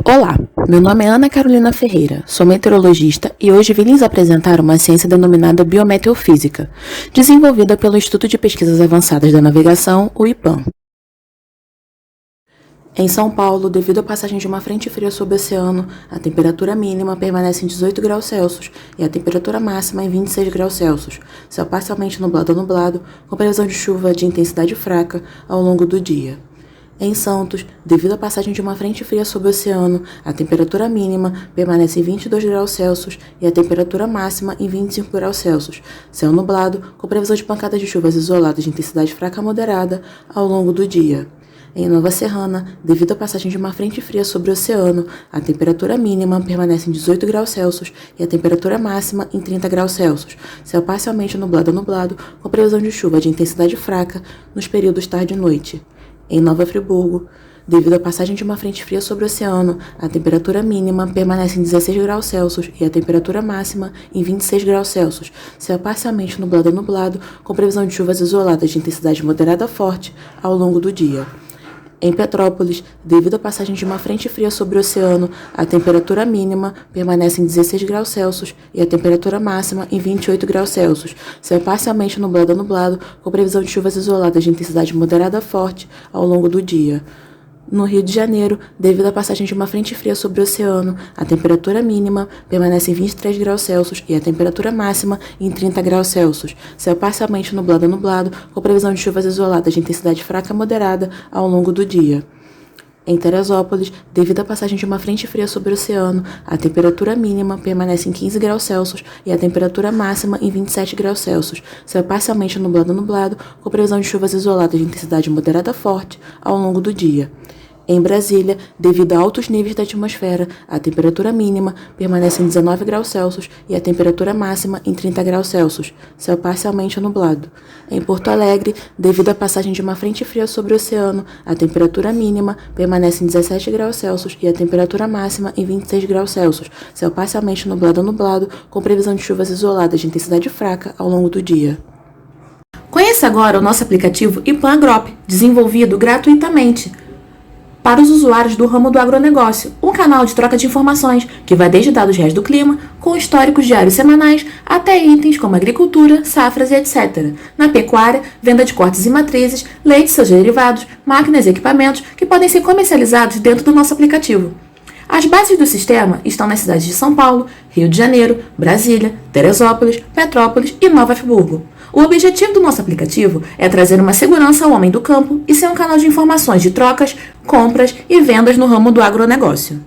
Olá, meu nome é Ana Carolina Ferreira, sou meteorologista e hoje vim lhes apresentar uma ciência denominada biometeofísica, desenvolvida pelo Instituto de Pesquisas Avançadas da Navegação, o IPAM. Em São Paulo, devido à passagem de uma frente fria sob o oceano, a temperatura mínima permanece em 18 graus Celsius e a temperatura máxima em 26 graus Celsius, céu parcialmente nublado ou nublado, com previsão de chuva de intensidade fraca ao longo do dia. Em Santos, devido à passagem de uma frente fria sob o oceano, a temperatura mínima permanece em 22 graus Celsius e a temperatura máxima em 25 graus Celsius, céu nublado, com previsão de pancadas de chuvas isoladas de intensidade fraca a moderada ao longo do dia. Em Nova Serrana, devido à passagem de uma frente fria sobre o oceano, a temperatura mínima permanece em 18 graus Celsius e a temperatura máxima em 30 graus Celsius, céu parcialmente nublado a nublado, com previsão de chuva de intensidade fraca nos períodos tarde e noite. Em Nova Friburgo, devido à passagem de uma frente fria sobre o oceano, a temperatura mínima permanece em 16 graus Celsius e a temperatura máxima em 26 graus Celsius, céu parcialmente nublado a nublado, com previsão de chuvas isoladas de intensidade moderada a forte ao longo do dia. Em Petrópolis, devido à passagem de uma frente fria sobre o oceano, a temperatura mínima permanece em 16 graus Celsius e a temperatura máxima em 28 graus Celsius, céu parcialmente nublado a nublado, com previsão de chuvas isoladas de intensidade moderada a forte ao longo do dia. No Rio de Janeiro, devido à passagem de uma frente fria sobre o oceano, a temperatura mínima permanece em 23 graus Celsius e a temperatura máxima em 30 graus Celsius, céu parcialmente nublado a nublado, com previsão de chuvas isoladas de intensidade fraca a moderada ao longo do dia. Em Teresópolis, devido à passagem de uma frente fria sobre o oceano, a temperatura mínima permanece em 15 graus Celsius e a temperatura máxima em 27 graus Celsius, céu parcialmente nublado a nublado, com previsão de chuvas isoladas de intensidade moderada a forte ao longo do dia. Em Brasília, devido a altos níveis da atmosfera, a temperatura mínima permanece em 19 graus Celsius e a temperatura máxima em 30 graus Celsius, céu parcialmente nublado. Em Porto Alegre, devido à passagem de uma frente fria sobre o oceano, a temperatura mínima permanece em 17 graus Celsius e a temperatura máxima em 26 graus Celsius, céu parcialmente nublado a nublado, com previsão de chuvas isoladas de intensidade fraca ao longo do dia. Conheça agora o nosso aplicativo IPAM Agrop, desenvolvido gratuitamente para os usuários do ramo do agronegócio, um canal de troca de informações que vai desde dados reais do clima, com históricos diários semanais, até itens como agricultura, safras e etc. Na pecuária, venda de cortes e matrizes, leite e seus derivados, máquinas e equipamentos que podem ser comercializados dentro do nosso aplicativo. As bases do sistema estão nas cidades de São Paulo, Rio de Janeiro, Brasília, Teresópolis, Petrópolis e Nova Friburgo. O objetivo do nosso aplicativo é trazer uma segurança ao homem do campo e ser um canal de informações de trocas, compras e vendas no ramo do agronegócio.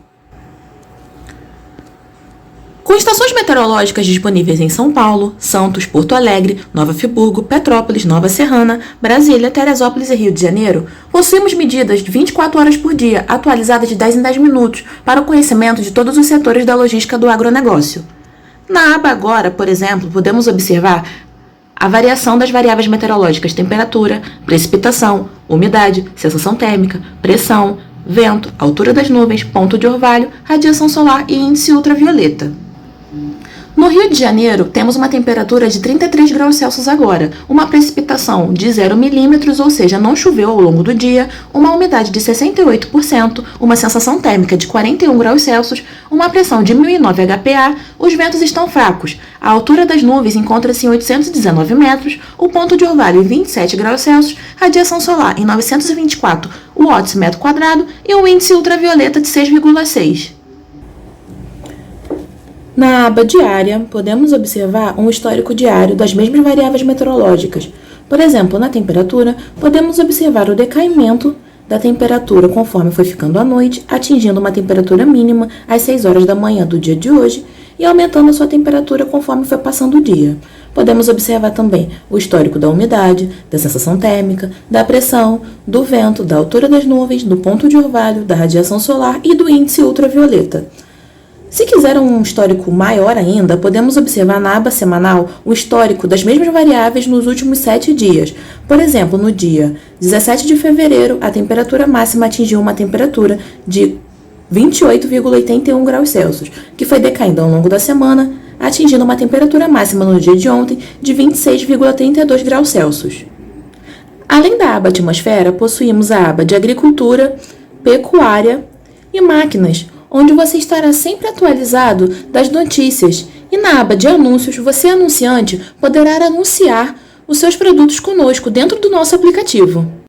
Com estações meteorológicas disponíveis em São Paulo, Santos, Porto Alegre, Nova Friburgo, Petrópolis, Nova Serrana, Brasília, Teresópolis e Rio de Janeiro, possuímos medidas de 24 horas por dia, atualizadas de 10 em 10 minutos, para o conhecimento de todos os setores da logística do agronegócio. Na aba Agora, por exemplo, podemos observar a variação das variáveis meteorológicas temperatura, precipitação, umidade, sensação térmica, pressão, vento, altura das nuvens, ponto de orvalho, radiação solar e índice ultravioleta. No Rio de Janeiro, temos uma temperatura de 33 graus Celsius agora, uma precipitação de 0 milímetros, ou seja, não choveu ao longo do dia, uma umidade de 68%, uma sensação térmica de 41 graus Celsius, uma pressão de 1009 HPA, os ventos estão fracos, a altura das nuvens encontra-se em 819 metros, o ponto de orvalho em 27 graus Celsius, radiação solar em 924 watts metro quadrado e um índice ultravioleta de 6,6. Na aba Diária, podemos observar um histórico diário das mesmas variáveis meteorológicas. Por exemplo, na temperatura, podemos observar o decaimento da temperatura conforme foi ficando a noite, atingindo uma temperatura mínima às 6 horas da manhã do dia de hoje e aumentando a sua temperatura conforme foi passando o dia. Podemos observar também o histórico da umidade, da sensação térmica, da pressão, do vento, da altura das nuvens, do ponto de orvalho, da radiação solar e do índice ultravioleta. Se quiser um histórico maior ainda, podemos observar na aba semanal o histórico das mesmas variáveis nos últimos 7 dias. Por exemplo, no dia 17 de fevereiro, a temperatura máxima atingiu uma temperatura de 28,81 graus Celsius, que foi decaindo ao longo da semana, atingindo uma temperatura máxima no dia de ontem de 26,32 graus Celsius. Além da aba atmosfera, possuímos a aba de agricultura, pecuária e máquinas, onde você estará sempre atualizado das notícias. E na aba de anúncios, você, anunciante, poderá anunciar os seus produtos conosco dentro do nosso aplicativo.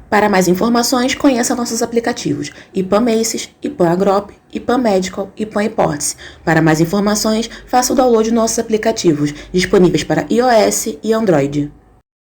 Para mais informações, conheça nossos aplicativos IPAM Macy's, IPAM Agrop, IPAM Medical e IPAM Imports. Para mais informações, faça o download de nossos aplicativos, disponíveis para iOS e Android.